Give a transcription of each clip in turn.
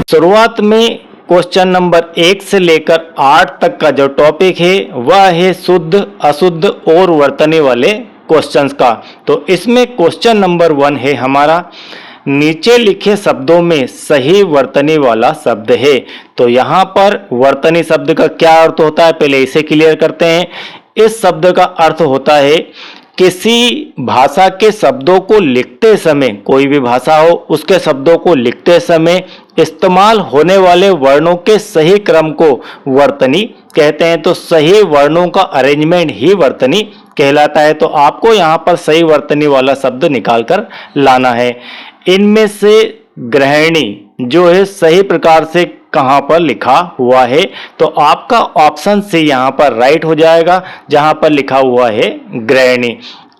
शुरुआत में question number 1 से लेकर 8 तक का जो टॉपिक है वह है शुद्ध, अशुद्ध और वर्तनी वाले क्वेश्चंस का। तो इसमें क्वेश्चन नंबर 1 है हमारा, नीचे लिखे शब्दों में सही वर्तनी वाला शब्द है। तो यहाँ पर वर्तनी शब्द का क्या अर्थ होता है, पहले इसे क्लियर करते हैं। इस शब्द का अर्थ होता है किसी भाषा के शब्दों को लिखते समय, कोई भी भाषा हो उसके शब्दों को लिखते समय इस्तेमाल होने वाले वर्णों के सही क्रम को वर्तनी कहते हैं। तो सही वर्णों का अरेंजमेंट ही वर्तनी कहलाता है। तो आपको यहाँ पर सही वर्तनी वाला शब्द निकाल कर लाना है। इनमें से ग्रहणी जो है सही प्रकार से कहाँ पर लिखा हुआ है, तो आपका ऑप्शन सी यहाँ पर राइट हो जाएगा जहाँ पर लिखा हुआ है ग्रहणी।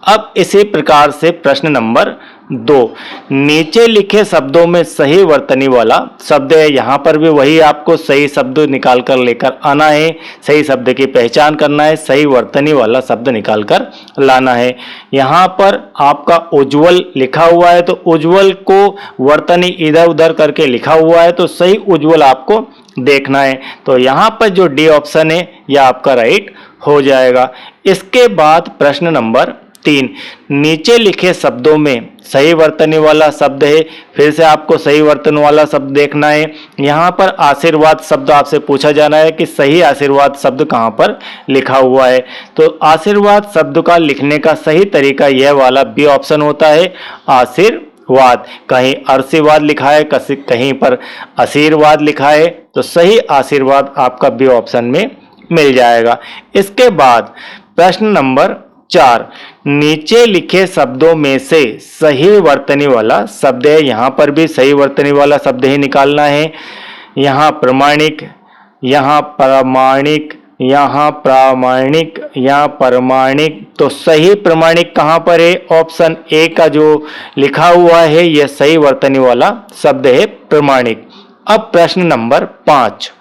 अब इसी प्रकार से प्रश्न नंबर 2, नीचे लिखे शब्दों में सही वर्तनी वाला शब्द है। यहाँ पर भी वही आपको सही शब्द निकाल कर लेकर आना है, सही शब्द की पहचान करना है, सही वर्तनी वाला शब्द निकाल कर लाना है। यहाँ पर आपका उज्ज्वल लिखा हुआ है, तो उज्ज्वल को वर्तनी इधर उधर करके लिखा हुआ है, तो सही उज्ज्वल आपको देखना है। तो यहाँ पर जो डी ऑप्शन है यह आपका राइट हो जाएगा। इसके बाद प्रश्न नंबर 3, नीचे लिखे शब्दों में सही वर्तनी वाला शब्द है। फिर से आपको सही वर्तन वाला शब्द देखना है। यहाँ पर आशीर्वाद शब्द आपसे पूछा जाना है कि सही आशीर्वाद शब्द कहाँ पर लिखा हुआ है। तो आशीर्वाद शब्द का लिखने का सही तरीका यह वाला बी ऑप्शन होता है, आशीर्वाद। कहीं आशीर्वाद लिखा है, कहीं पर आशीर्वाद लिखा है, तो सही आशीर्वाद आपका बी ऑप्शन में मिल जाएगा। इसके बाद प्रश्न नंबर 4, नीचे लिखे शब्दों में से सही वर्तनी वाला शब्द है। यहाँ पर भी सही वर्तनी वाला शब्द ही निकालना है। यहाँ प्रमाणिक, यहाँ प्रामाणिक, यहाँ प्रामाणिक, यहाँ प्रमाणिक, तो सही प्रमाणिक कहाँ पर है? ऑप्शन ए का जो लिखा हुआ है यह सही वर्तनी वाला शब्द है, प्रमाणिक। अब प्रश्न नंबर 5,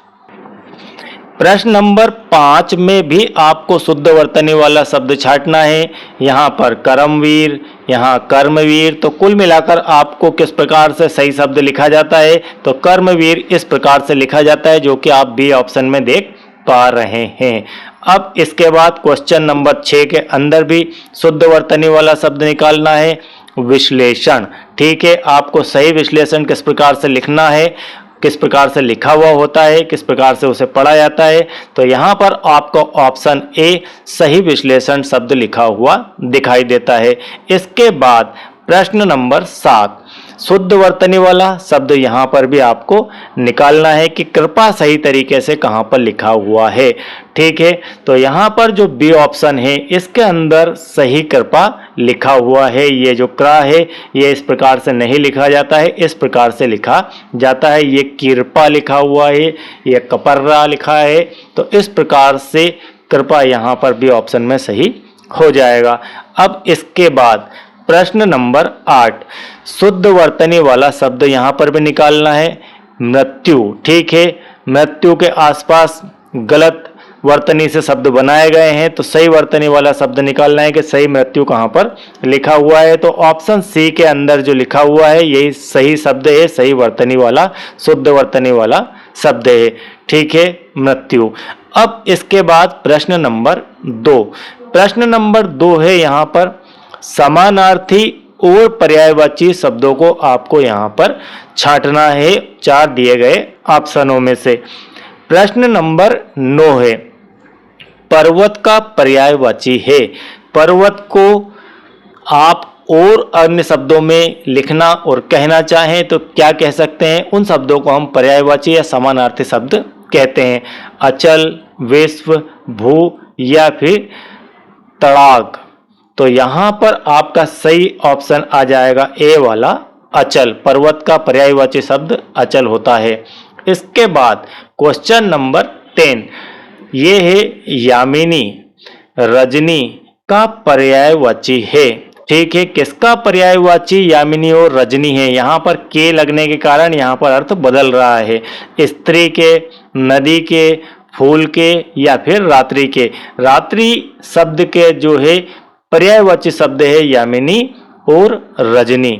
प्रश्न नंबर 5 में भी आपको शुद्ध वर्तनी वाला शब्द छांटना है। यहाँ पर कर्मवीर, यहाँ कर्मवीर, तो कुल मिलाकर आपको किस प्रकार से सही शब्द लिखा जाता है? तो कर्मवीर इस प्रकार से लिखा जाता है, जो कि आप बी ऑप्शन में देख पा रहे हैं। अब इसके बाद क्वेश्चन नंबर 6 के अंदर भी शुद्ध वर्तनी वाला शब्द निकालना है, विश्लेषण। ठीक है, आपको सही विश्लेषण किस प्रकार से लिखना है, किस प्रकार से लिखा हुआ होता है, किस प्रकार से उसे पढ़ा जाता है। तो यहाँ पर आपको ऑप्शन ए सही विश्लेषण शब्द लिखा हुआ दिखाई देता है। इसके बाद प्रश्न नंबर 7, शुद्ध वर्तनी वाला शब्द यहाँ पर भी आपको निकालना है कि कृपा सही तरीके से कहाँ पर लिखा हुआ है। ठीक है, तो यहाँ पर जो बी ऑप्शन है इसके अंदर सही कृपा लिखा हुआ है। ये जो क्रा है ये इस प्रकार से नहीं लिखा जाता है, इस प्रकार से लिखा जाता है। ये कृपा लिखा हुआ है, ये कपर्रा लिखा है, तो इस प्रकार से कृपा यहाँ पर बी ऑप्शन में सही हो जाएगा। अब इसके बाद प्रश्न नंबर 8, शुद्ध वर्तनी वाला शब्द यहाँ पर भी निकालना है, मृत्यु। ठीक है, मृत्यु के आसपास गलत वर्तनी से शब्द बनाए गए हैं, तो सही वर्तनी वाला शब्द निकालना है कि सही मृत्यु कहाँ पर लिखा हुआ है। तो ऑप्शन सी के अंदर जो लिखा हुआ है यही सही शब्द है, सही वर्तनी वाला, शुद्ध वर्तनी वाला शब्द है। ठीक है, मृत्यु। अब इसके बाद प्रश्न नंबर 2, प्रश्न नंबर 2 है यहाँ पर समानार्थी और पर्यायवाची शब्दों को आपको यहाँ पर छांटना है 4 दिए गए ऑप्शनों में से। प्रश्न नंबर 9 है, पर्वत का पर्यायवाची है। पर्वत को आप और अन्य शब्दों में लिखना और कहना चाहें तो क्या कह सकते हैं? उन शब्दों को हम पर्यायवाची या समानार्थी शब्द कहते हैं। अचल, विश्व, भू या फिर तड़ाग। तो यहाँ पर आपका सही ऑप्शन आ जाएगा ए वाला, अचल। पर्वत का पर्यायवाची शब्द अचल होता है। इसके बाद क्वेश्चन नंबर 10, ये है यामिनी, रजनी का पर्यायवाची है। ठीक है, किसका पर्यायवाची यामिनी और रजनी है? यहाँ पर के लगने के कारण यहाँ पर अर्थ बदल रहा है। स्त्री के, नदी के, फूल के या फिर रात्रि के। रात्रि शब्द के जो है पर्यायवाची शब्द है यामिनी और रजनी।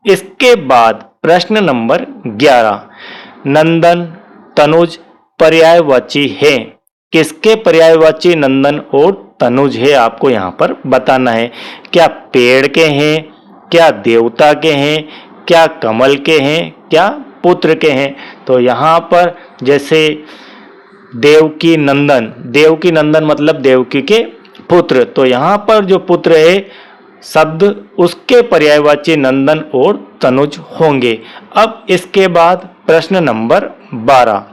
इसके बाद प्रश्न नंबर 11, नंदन, तनुज पर्यायवाची है। किसके पर्यायवाची नंदन और तनुज है आपको यहाँ पर बताना है। क्या पेड़ के हैं, क्या देवता के हैं, क्या कमल के हैं, क्या पुत्र के हैं। तो यहाँ पर जैसे देवकी नंदन, देवकी नंदन मतलब देवकी के पुत्र, तो यहाँ पर जो पुत्र है शब्द उसके पर्यायवाची नंदन और तनुज होंगे। अब इसके बाद प्रश्न नंबर 12,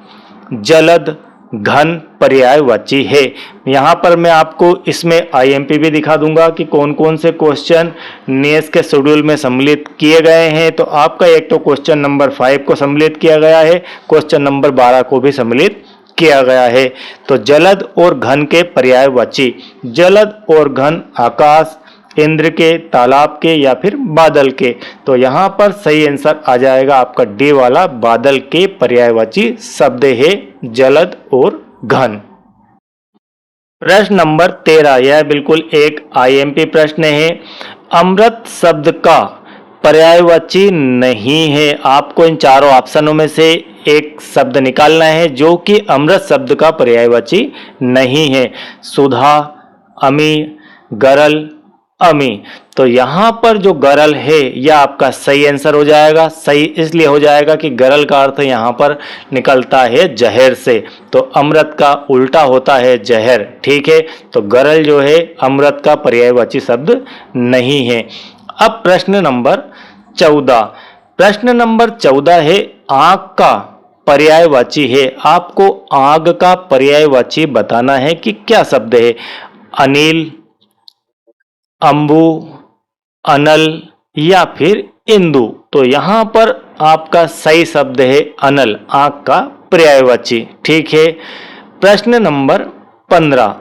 जलद घन पर्यायवाची है। यहाँ पर मैं आपको इसमें आईएमपी भी दिखा दूंगा कि कौन कौन से क्वेश्चन नेस के शेड्यूल में सम्मिलित किए गए हैं। तो आपका एक तो क्वेश्चन नंबर 5 को सम्मिलित किया गया है, क्वेश्चन नंबर 12 को भी सम्मिलित किया गया है। तो जलद और घन के पर्यायवाची, जलद और घन आकाश, इंद्र के, तालाब के या फिर बादल के। तो यहाँ पर सही आंसर आ जाएगा आपका डी वाला, बादल के पर्यायवाची शब्द है जलद और घन। प्रश्न नंबर 13, यह बिल्कुल एक आईएमपी प्रश्न है। अमृत शब्द का पर्यायवाची नहीं है। आपको इन चारों ऑप्शनों में से एक शब्द निकालना है जो कि अमृत शब्द का पर्यायवाची नहीं है। सुधा, अमी, गरल, अमी। तो यहाँ पर जो गरल है यह आपका सही आंसर हो जाएगा। सही इसलिए हो जाएगा कि गरल का अर्थ यहाँ पर निकलता है जहर से, तो अमृत का उल्टा होता है जहर। ठीक है, तो गरल जो है अमृत का पर्यायवाची शब्द नहीं है। अब प्रश्न नंबर 14, प्रश्न नंबर 14 है आग का पर्यायवाची है। आपको आग का पर्यायवाची बताना है कि क्या शब्द है। अनिल, अंबु, अनल या फिर इंदु। तो यहाँ पर आपका सही शब्द है अनल, आग का पर्यायवाची। ठीक है, प्रश्न नंबर 15,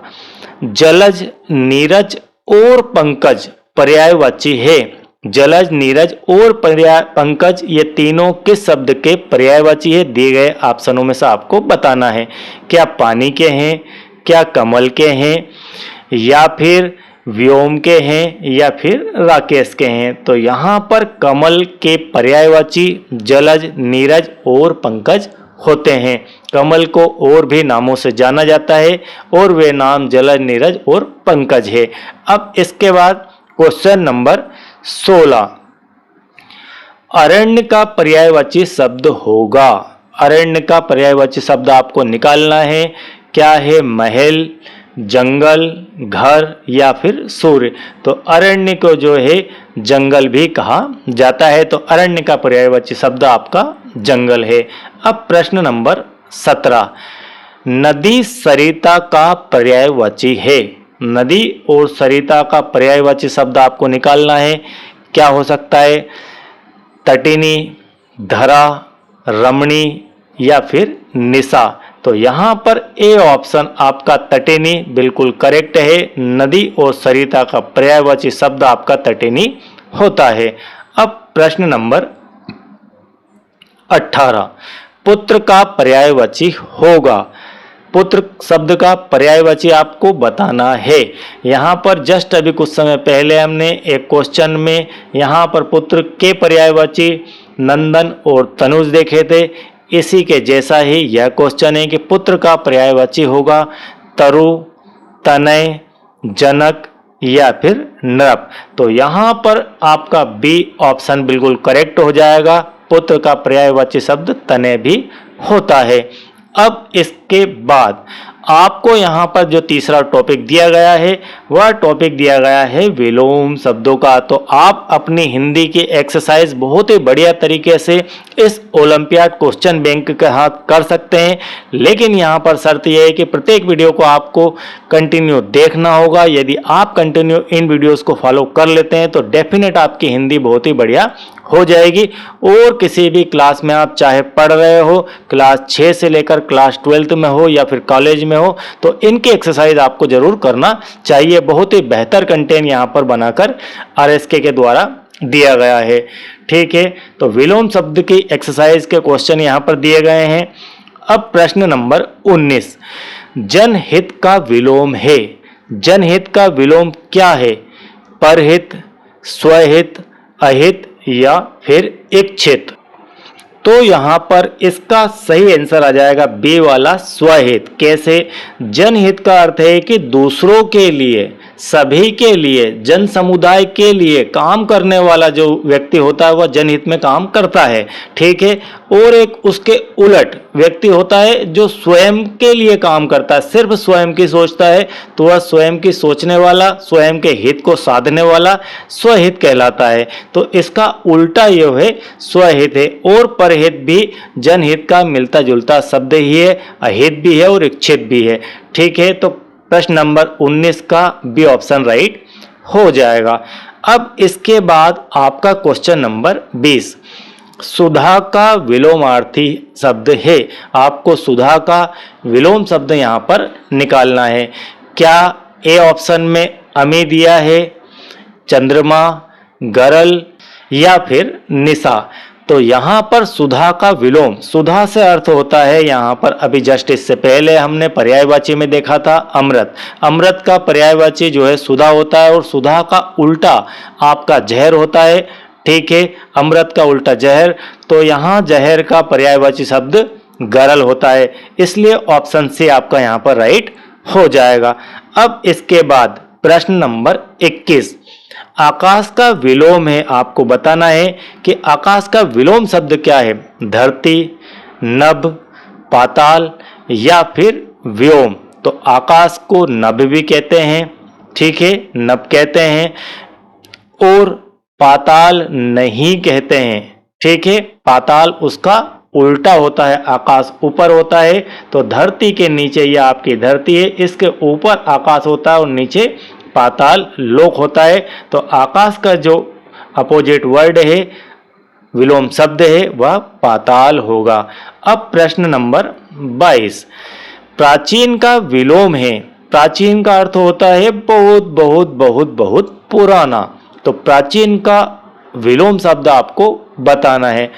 जलज, नीरज और पंकज पर्यायवाची है। जलज, नीरज और पंकज ये तीनों किस शब्द के पर्यायवाची है, दिए गए ऑप्शनों में से आपको बताना है। क्या पानी के हैं, क्या कमल के हैं, या फिर व्योम के हैं, या फिर राकेश के हैं। तो यहाँ पर कमल के पर्यायवाची जलज, नीरज और पंकज होते हैं। कमल को और भी नामों से जाना जाता है और वे नाम जलज, नीरज और पंकज है। अब इसके बाद क्वेश्चन नंबर 16, अरण्य का पर्यायवाची शब्द होगा। अरण्य का पर्यायवाची शब्द आपको निकालना है। क्या है, महल, जंगल, घर या फिर सूर्य। तो अरण्य को जो है जंगल भी कहा जाता है, तो अरण्य का पर्यायवाची शब्द आपका जंगल है। अब प्रश्न नंबर 17, नदी सरिता का पर्यायवाची है। नदी और सरिता का पर्यायवाची शब्द आपको निकालना है। क्या हो सकता है, तटिनी, धरा, रमणी या फिर निशा। तो यहाँ पर ए ऑप्शन आपका तटिनी बिल्कुल करेक्ट है। नदी और सरिता का पर्यायवाची शब्द आपका तटिनी होता है। अब प्रश्न नंबर 18, पुत्र का पर्यायवाची होगा। पुत्र शब्द का पर्यायवाची आपको बताना है। यहाँ पर जस्ट अभी कुछ समय पहले हमने एक क्वेश्चन में यहाँ पर पुत्र के पर्यायवाची नंदन और तनुज देखे थे। इसी के जैसा ही यह क्वेश्चन है कि पुत्र का पर्यायवाची होगा तरु, तनय, जनक या फिर नृप। तो यहाँ पर आपका बी ऑप्शन बिल्कुल करेक्ट हो जाएगा। पुत्र का पर्यायवाची शब्द तनय भी होता है। अब इसके बाद आपको यहाँ पर जो तीसरा टॉपिक दिया गया है वह टॉपिक दिया गया है विलोम शब्दों का। तो आप अपनी हिंदी की एक्सरसाइज बहुत ही बढ़िया तरीके से इस ओलंपियाड क्वेश्चन बैंक के हाथ कर सकते हैं, लेकिन यहाँ पर शर्त यह है कि प्रत्येक वीडियो को आपको कंटिन्यू देखना होगा। यदि आप कंटिन्यू इन वीडियोस को फॉलो कर लेते हैं तो डेफिनेट आपकी हिंदी बहुत ही बढ़िया हो जाएगी। और किसी भी क्लास में आप चाहे पढ़ रहे हो, क्लास 6 से लेकर क्लास 12 में हो या फिर कॉलेज में हो, तो इनकी एक्सरसाइज आपको जरूर करना चाहिए। बहुत ही बेहतर कंटेंट यहाँ पर बनाकर आरएसके के द्वारा दिया गया है। ठीक है, तो विलोम शब्द की एक्सरसाइज के क्वेश्चन यहाँ पर दिए गए हैं। अब प्रश्न नंबर 19, जनहित का विलोम है। जनहित का विलोम क्या है, परहित, स्वहित, अहित या फिर इच्छित। तो यहाँ पर इसका सही आंसर आ जाएगा बी वाला स्वहित। कैसे? जनहित का अर्थ है कि दूसरों के लिए, सभी के लिए, जन समुदाय के लिए काम करने वाला जो व्यक्ति होता है वह जनहित में काम करता है। ठीक है। और एक उसके उलट व्यक्ति होता है जो स्वयं के लिए काम करता है, सिर्फ स्वयं की सोचता है, तो वह स्वयं की सोचने वाला, स्वयं के हित को साधने वाला स्वहित कहलाता है। तो इसका उल्टा ये है स्वहित है। और परहित भी जनहित का मिलता जुलता शब्द ही है, अहित भी है और इच्छित भी है। ठीक है। तो प्रश्न नंबर 19 का बी ऑप्शन राइट हो जाएगा। अब इसके बाद आपका क्वेश्चन नंबर 20, सुधा का विलोमार्थी शब्द है। आपको सुधा का विलोम शब्द यहां पर निकालना है। क्या ए ऑप्शन में अमी दिया है, चंद्रमा, गरल या फिर निशा? तो यहां पर सुधा का विलोम, सुधा से अर्थ होता है यहां पर, अभी जस्ट इससे पहले हमने पर्यायवाची में देखा था अमृत। अमृत का पर्यायवाची जो है सुधा होता है और सुधा का उल्टा आपका जहर होता है। ठीक है। अमृत का उल्टा जहर, तो यहां जहर का पर्यायवाची शब्द गरल होता है, इसलिए ऑप्शन सी आपका यहां पर राइट हो जाएगा। अब इसके बाद प्रश्न नंबर 21, आकाश का विलोम है। आपको बताना है कि आकाश का विलोम शब्द क्या है, धरती, नभ, पाताल या फिर व्योम? तो आकाश को नभ भी कहते हैं, ठीक है, नभ कहते हैं, और पाताल नहीं कहते हैं। ठीक है। पाताल उसका उल्टा होता है, आकाश ऊपर होता है, तो धरती के नीचे यह आपकी धरती है, इसके ऊपर आकाश होता है और नीचे पाताल लोक होता है। तो आकाश का जो अपोजिट वर्ड है, विलोम शब्द है, वह पाताल होगा। अब प्रश्न नंबर 22, प्राचीन का विलोम है। प्राचीन का अर्थ होता है बहुत बहुत बहुत बहुत पुराना। तो प्राचीन का विलोम शब्द आपको बताना है।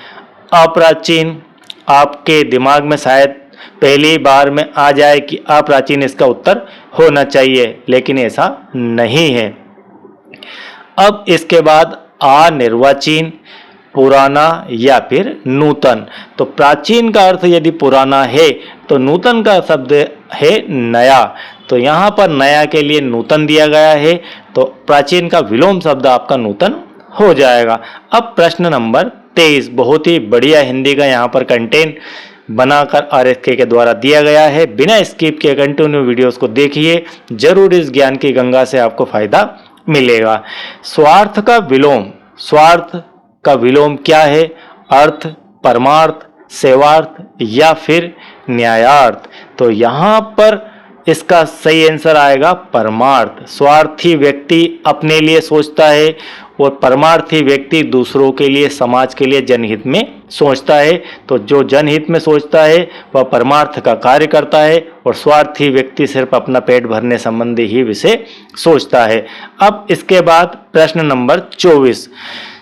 अप्राचीन, आपके दिमाग में शायद पहली बार में आ जाए कि अप्राचीन इसका उत्तर होना चाहिए, लेकिन ऐसा नहीं है। अब इसके बाद अनिर्वाचीन, पुराना या फिर नूतन। तो प्राचीन का अर्थ यदि पुराना है तो नूतन का शब्द है नया। तो यहाँ पर नया के लिए नूतन दिया गया है, तो प्राचीन का विलोम शब्द आपका नूतन हो जाएगा। अब प्रश्न नंबर 23, बहुत ही बढ़िया हिंदी का यहाँ पर कंटेंट बनाकर आरएसके के द्वारा दिया गया है। बिना स्किप के कंटिन्यू वीडियोस को देखिए, जरूर इस ज्ञान की गंगा से आपको फायदा मिलेगा। स्वार्थ का विलोम, स्वार्थ का विलोम क्या है? अर्थ, परमार्थ, सेवार्थ या फिर न्यायार्थ? तो यहाँ पर इसका सही आंसर आएगा परमार्थ। स्वार्थी व्यक्ति अपने लिए सोचता है और परमार्थी व्यक्ति दूसरों के लिए, समाज के लिए, जनहित में सोचता है। तो जो जनहित में सोचता है वह परमार्थ का कार्य करता है और स्वार्थी व्यक्ति सिर्फ अपना पेट भरने संबंधी ही विषय सोचता है। अब इसके बाद प्रश्न नंबर 24,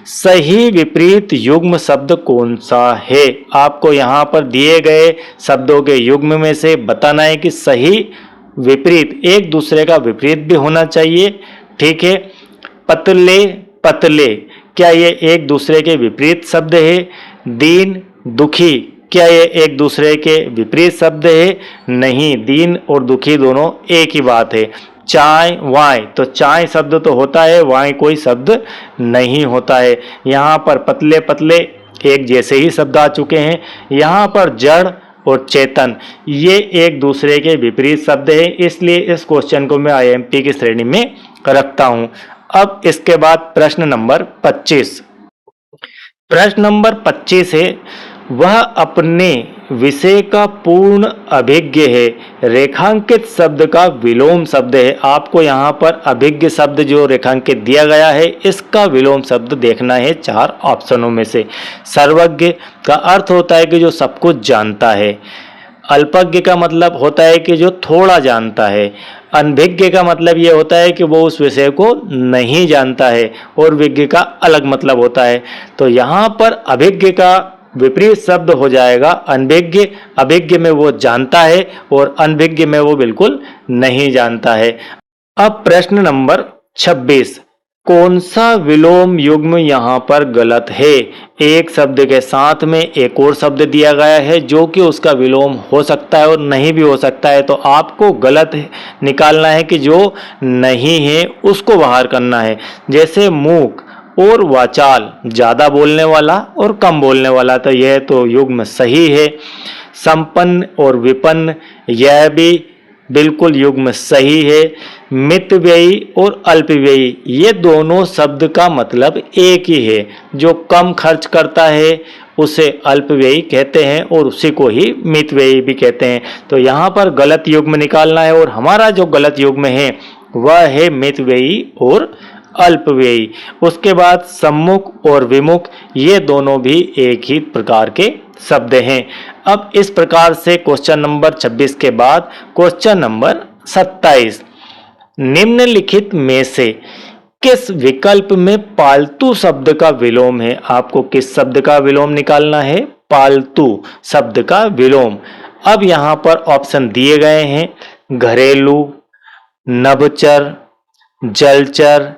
सही विपरीत युग्म शब्द कौन सा है? आपको यहाँ पर दिए गए शब्दों के युग्म में से बताना है कि सही विपरीत, एक दूसरे का विपरीत भी होना चाहिए। ठीक है। पतले, पतले, क्या ये एक दूसरे के विपरीत शब्द है? दीन, दुखी, क्या ये एक दूसरे के विपरीत शब्द है? नहीं, दीन और दुखी दोनों एक ही बात है। चाय, वाय, तो चाय शब्द तो होता है, वाय कोई शब्द नहीं होता है। यहाँ पर पतले पतले एक जैसे ही शब्द आ चुके हैं। यहाँ पर जड़ और चेतन, ये एक दूसरे के विपरीत शब्द है, इसलिए इस क्वेश्चन को मैं आईएमपी की श्रेणी में रखता हूं। अब इसके बाद प्रश्न नंबर 25, प्रश्न नंबर 25 है, वह अपने विषय का पूर्ण अभिज्ञ है। रेखांकित शब्द का विलोम शब्द है। आपको यहाँ पर अभिज्ञ शब्द जो रेखांकित दिया गया है, इसका विलोम शब्द देखना है 4 ऑप्शनों में से। सर्वज्ञ का अर्थ होता है कि जो सब कुछ जानता है। अल्पज्ञ का मतलब होता है कि जो थोड़ा जानता है। अनभिज्ञ का मतलब ये होता है कि वो उस विषय को नहीं जानता है, और विज्ञ का अलग मतलब होता है। तो यहाँ पर अभिज्ञ का विपरीत शब्द हो जाएगा अनभिज्ञ। अभिज्ञ में वो जानता है और अनभिज्ञ में वो बिल्कुल नहीं जानता है। अब प्रश्न नंबर 26, कौन सा विलोम युग्म यहाँ पर गलत है? एक शब्द के साथ में एक और शब्द दिया गया है जो कि उसका विलोम हो सकता है और नहीं भी हो सकता है, तो आपको गलत निकालना है कि जो नहीं है उसको बाहर करना है। जैसे मूक और वाचाल, ज़्यादा बोलने वाला और कम बोलने वाला, तो यह तो युग्म सही है। संपन्न और विपन्न, यह भी बिल्कुल युग्म सही है। मितव्ययी और अल्पव्ययी, ये दोनों शब्द का मतलब एक ही है। जो कम खर्च करता है उसे अल्पव्ययी कहते हैं और उसी को ही मितव्ययी भी कहते हैं। तो यहाँ पर गलत युग्म निकालना है और हमारा जो गलत युग्म है वह है मितव्ययी और अल्पव्ययी। उसके बाद सम्मुख और विमुख, ये दोनों भी एक ही प्रकार के शब्द हैं। अब इस प्रकार से क्वेश्चन नंबर 26 के बाद क्वेश्चन नंबर 27, निम्नलिखित में से किस विकल्प में पालतू शब्द का विलोम है? आपको किस शब्द का विलोम निकालना है? पालतू शब्द का विलोम। अब यहाँ पर ऑप्शन दिए गए हैं, घरेलू, नभचर, जलचर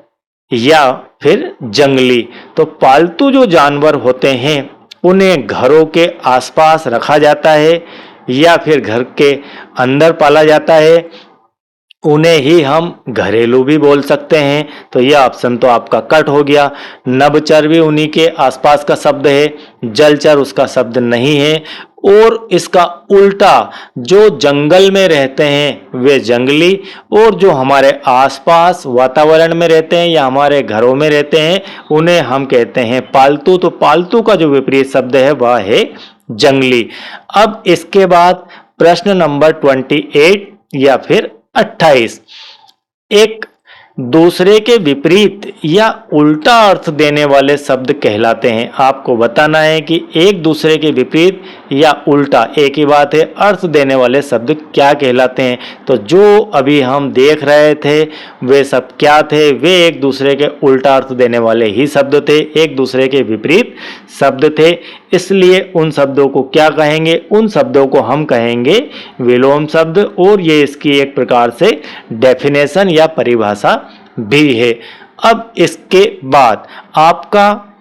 या फिर जंगली। तो पालतू जो जानवर होते हैं उन्हें घरों के आसपास रखा जाता है या फिर घर के अंदर पाला जाता है, उन्हें ही हम घरेलू भी बोल सकते हैं। तो यह ऑप्शन तो आपका कट हो गया। नभचर भी उन्हीं के आसपास का शब्द है, जलचर उसका शब्द नहीं है। और इसका उल्टा, जो जंगल में रहते हैं वे जंगली, और जो हमारे आसपास वातावरण में रहते हैं या हमारे घरों में रहते हैं उन्हें हम कहते हैं पालतू। तो पालतू का जो विपरीत शब्द है वह है जंगली। अब इसके बाद प्रश्न नंबर 28 या फिर 28, एक दूसरे के विपरीत या उल्टा अर्थ देने वाले शब्द कहलाते हैं। आपको बताना है कि एक दूसरे के विपरीत या उल्टा, एक ही बात है, अर्थ देने वाले शब्द क्या कहलाते हैं। तो जो अभी हम देख रहे थे वे सब क्या थे? वे एक दूसरे के उल्टा अर्थ देने वाले ही शब्द थे, एक दूसरे के विपरीत शब्द थे। इसलिए उन शब्दों को क्या कहेंगे? उन शब्दों को हम कहेंगे विलोम शब्द, और ये इसकी एक प्रकार से डेफिनेशन या परिभाषा भी है। अब इसके बाद आपका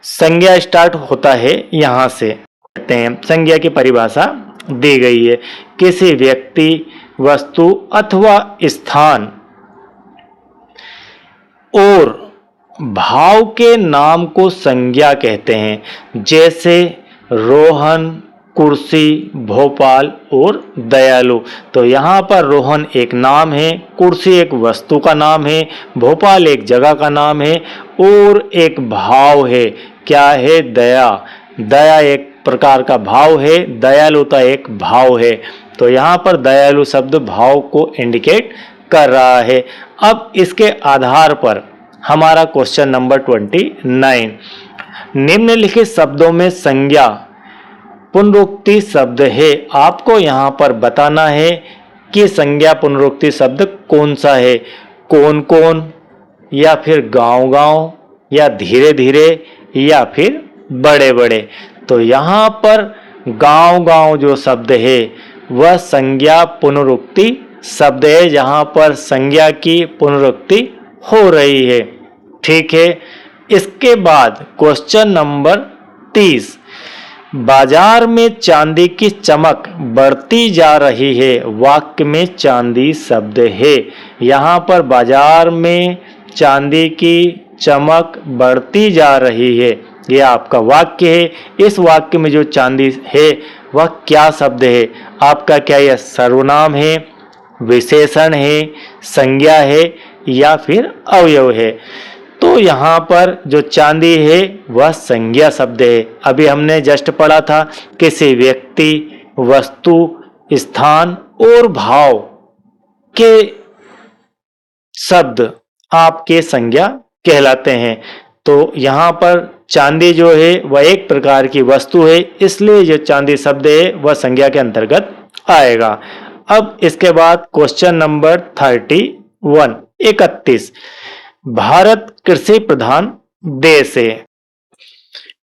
संज्ञा स्टार्ट होता है। यहां से कहते हैं संज्ञा की परिभाषा दी गई है, किसी व्यक्ति, वस्तु अथवा स्थान और भाव के नाम को संज्ञा कहते हैं। जैसे रोहन, कुर्सी, भोपाल और दयालु। तो यहाँ पर रोहन एक नाम है, कुर्सी एक वस्तु का नाम है, भोपाल एक जगह का नाम है और एक भाव है। क्या है? दया। दया एक प्रकार का भाव है, दयालुता एक भाव है। तो यहाँ पर दयालु शब्द भाव को इंडिकेट कर रहा है। अब इसके आधार पर हमारा क्वेश्चन नंबर 29, निम्नलिखित शब्दों में संज्ञा पुनरुक्ति शब्द है। आपको यहाँ पर बताना है कि संज्ञा पुनरुक्ति शब्द कौन सा है? कौन कौन, या फिर गांव गांव, या धीरे धीरे, या फिर बड़े बड़े। तो यहाँ पर गांव गांव जो शब्द है वह संज्ञा पुनरुक्ति शब्द है, जहाँ पर संज्ञा की पुनरुक्ति हो रही है। ठीक है। इसके बाद क्वेश्चन नंबर 30, बाजार में चांदी की चमक बढ़ती जा रही है। वाक्य में चांदी शब्द है। यहाँ पर बाजार में चांदी की चमक बढ़ती जा रही है, यह आपका वाक्य है। इस वाक्य में जो चांदी है वह क्या शब्द है? आपका क्या यह सर्वनाम है, विशेषण है, संज्ञा है या फिर अवयव है? तो यहाँ पर जो चांदी है वह संज्ञा शब्द है। अभी हमने जस्ट पढ़ा था किसी व्यक्ति, वस्तु, स्थान और भाव के शब्द आपके संज्ञा कहलाते हैं। तो यहाँ पर चांदी जो है वह एक प्रकार की वस्तु है, इसलिए जो चांदी शब्द है वह संज्ञा के अंतर्गत आएगा। अब इसके बाद क्वेश्चन नंबर 31, भारत कृषि प्रधान देश है।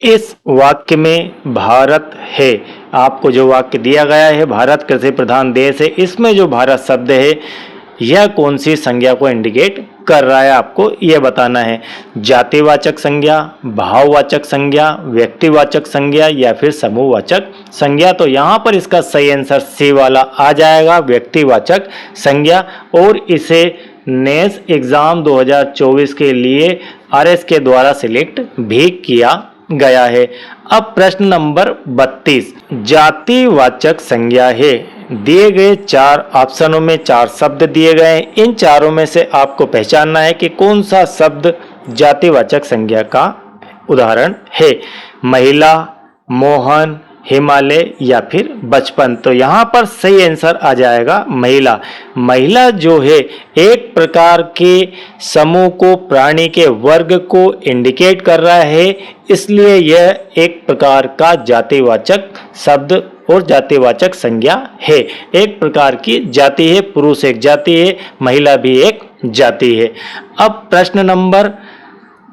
इस वाक्य में भारत है, आपको जो वाक्य दिया गया है भारत कृषि प्रधान देश है, इसमें जो भारत शब्द है यह कौन सी संज्ञा को इंडिकेट कर रहा है आपको ये बताना है। जातिवाचक संज्ञा, भाववाचक संज्ञा, व्यक्तिवाचक संज्ञा या फिर समूहवाचक संज्ञा। तो यहाँ पर इसका सही आंसर सी वाला आ जाएगा, व्यक्तिवाचक संज्ञा। और इसे नेस एग्जाम 2024 के लिए आरएस के द्वारा सिलेक्ट भी किया गया है। अब प्रश्न नंबर 32 जातिवाचक संज्ञा है। दिए गए 4 ऑप्शनों में 4 शब्द दिए गए हैं। इन चारों में से आपको पहचानना है कि कौन सा शब्द जातिवाचक संज्ञा का उदाहरण है। महिला, मोहन, हिमालय या फिर बचपन। तो यहाँ पर सही आंसर आ जाएगा महिला। महिला जो है एक प्रकार के समूह को, प्राणी के वर्ग को इंडिकेट कर रहा है, इसलिए यह एक प्रकार का जातिवाचक शब्द और जातिवाचक संज्ञा है। एक प्रकार की जाति है, पुरुष एक जाति है, महिला भी एक जाति है। अब प्रश्न नंबर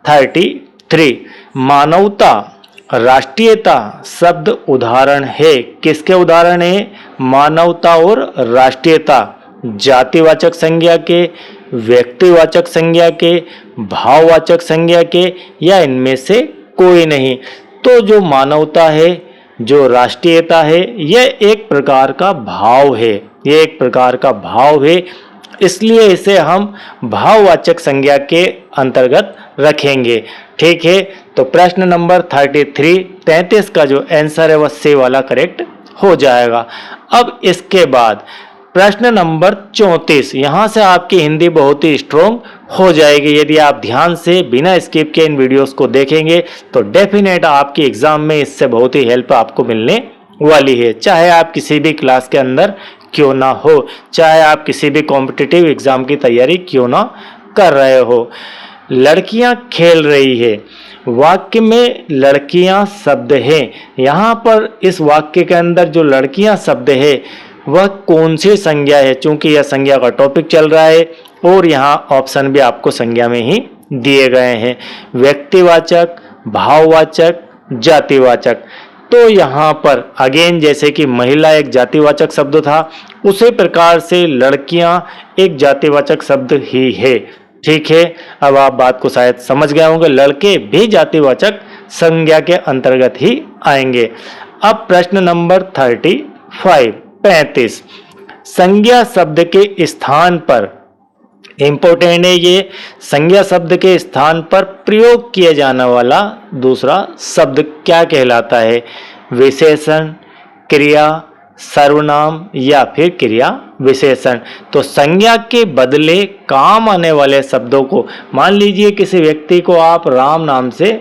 33 मानवता, राष्ट्रीयता शब्द उदाहरण है। किसके उदाहरण है? मानवता और राष्ट्रीयता। जातिवाचक संज्ञा के, व्यक्तिवाचक संज्ञा के, भाववाचक संज्ञा के, या इनमें से कोई नहीं। तो जो मानवता है, जो राष्ट्रीयता है, यह एक प्रकार का भाव है। यह एक प्रकार का भाव है, इसलिए इसे हम भाववाचक संज्ञा के अंतर्गत रखेंगे। ठीक है, तो प्रश्न नंबर 33 का जो आंसर है वह सी वाला करेक्ट हो जाएगा। अब इसके बाद प्रश्न नंबर 34, यहाँ से आपकी हिंदी बहुत ही स्ट्रोंग हो जाएगी। यदि आप ध्यान से बिना स्किप के इन वीडियोस को देखेंगे तो डेफिनेट आपके एग्जाम में इससे बहुत ही हेल्प आपको मिलने वाली है। चाहे आप किसी भी क्लास के अंदर क्यों ना हो, चाहे आप किसी भी कॉम्पिटिटिव एग्जाम की तैयारी क्यों ना कर रहे हो। लड़कियां खेल रही है, वाक्य में लड़कियां शब्द है। यहाँ पर इस वाक्य के अंदर जो लड़कियां शब्द है वह कौन सी संज्ञा है? चूंकि यह संज्ञा का टॉपिक चल रहा है और यहाँ ऑप्शन भी आपको संज्ञा में ही दिए गए हैं, व्यक्तिवाचक, भाववाचक, जातिवाचक। तो यहाँ पर अगेन जैसे कि महिला एक जातिवाचक शब्द था, उसी प्रकार से लड़कियां एक जातिवाचक शब्द ही है। ठीक है, अब आप बात को शायद समझ गए होंगे, लड़के भी जातिवाचक संज्ञा के अंतर्गत ही आएंगे। अब प्रश्न नंबर 35 संज्ञा शब्द के स्थान पर, इंपॉर्टेंट है ये, संज्ञा शब्द के स्थान पर प्रयोग किया जाने वाला दूसरा शब्द क्या कहलाता है? विशेषण, क्रिया, सर्वनाम या फिर क्रिया विशेषण। तो संज्ञा के बदले काम आने वाले शब्दों को, मान लीजिए किसी व्यक्ति को आप राम नाम से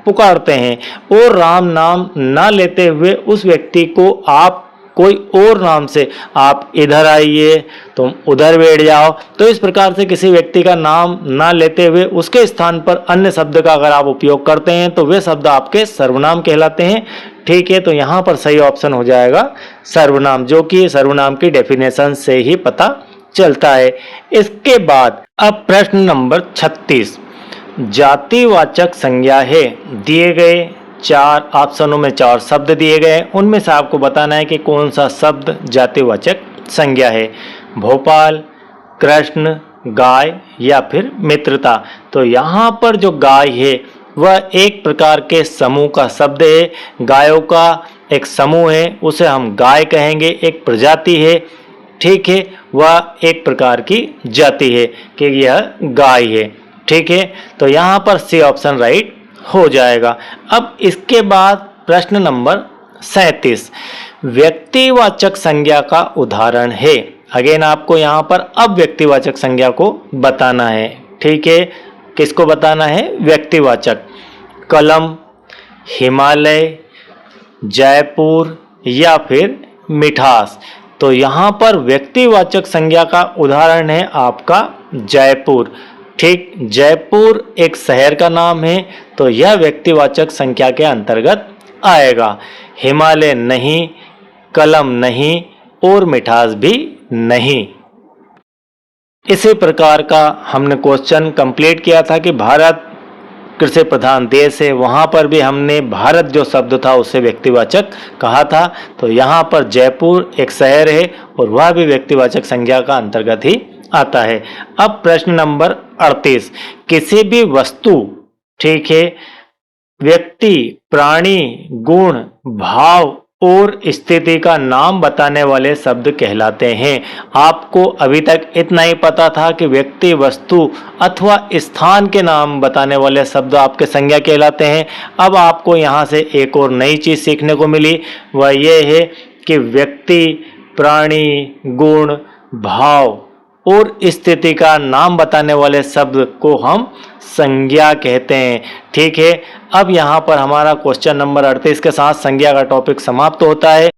पुकारते हैं और राम नाम ना लेते हुए उस व्यक्ति को आप कोई और नाम से, आप इधर आइए, तुम उधर बैठ जाओ, तो इस प्रकार से किसी व्यक्ति का नाम ना लेते हुए उसके स्थान पर अन्य शब्द का अगर आप उपयोग करते हैं तो वे शब्द आपके सर्वनाम कहलाते हैं। ठीक है, तो यहाँ पर सही ऑप्शन हो जाएगा सर्वनाम, जो कि सर्वनाम की डेफिनेशन से ही पता चलता है। इसके बाद अब प्रश्न नंबर 36 जातिवाचक संज्ञा है। दिए गए 4 ऑप्शनों में 4 शब्द दिए गए, उनमें से आपको बताना है कि कौन सा शब्द जातिवाचक संज्ञा है। भोपाल, कृष्ण, गाय या फिर मित्रता। तो यहाँ पर जो गाय है वह एक प्रकार के समूह का शब्द है। गायों का एक समूह है, उसे हम गाय कहेंगे, एक प्रजाति है। ठीक है, वह एक प्रकार की जाति है कि यह गाय है। ठीक है, तो यहाँ पर सी ऑप्शन राइट हो जाएगा। अब इसके बाद प्रश्न नंबर 37 व्यक्तिवाचक संज्ञा का उदाहरण है। अगेन आपको यहाँ पर अब व्यक्तिवाचक संज्ञा को बताना है। ठीक है, किसको बताना है? व्यक्तिवाचक। कलम, हिमालय, जयपुर या फिर मिठास। तो यहाँ पर व्यक्तिवाचक संज्ञा का उदाहरण है आपका जयपुर। ठीक, जयपुर एक शहर का नाम है, तो यह व्यक्तिवाचक संज्ञा के अंतर्गत आएगा। हिमालय नहीं, कलम नहीं और मिठास भी नहीं। इसी प्रकार का हमने क्वेश्चन कंप्लीट किया था कि भारत कृषि प्रधान देश है, वहाँ पर भी हमने भारत जो शब्द था उसे व्यक्तिवाचक कहा था। तो यहाँ पर जयपुर एक शहर है और वह भी व्यक्तिवाचक संज्ञा का अंतर्गत ही आता है। अब प्रश्न नंबर 38, किसी भी वस्तु, ठीक है, व्यक्ति, प्राणी, गुण, भाव और स्थिति का नाम बताने वाले शब्द कहलाते हैं। आपको अभी तक इतना ही पता था कि व्यक्ति, वस्तु अथवा स्थान के नाम बताने वाले शब्द आपके संज्ञा कहलाते हैं। अब आपको यहाँ से एक और नई चीज सीखने को मिली, वह यह है कि व्यक्ति, प्राणी, गुण, भाव और स्थिति का नाम बताने वाले शब्द को हम संज्ञा कहते हैं। ठीक है, अब यहाँ पर हमारा क्वेश्चन नंबर 38 के साथ संज्ञा का टॉपिक समाप्त होता है।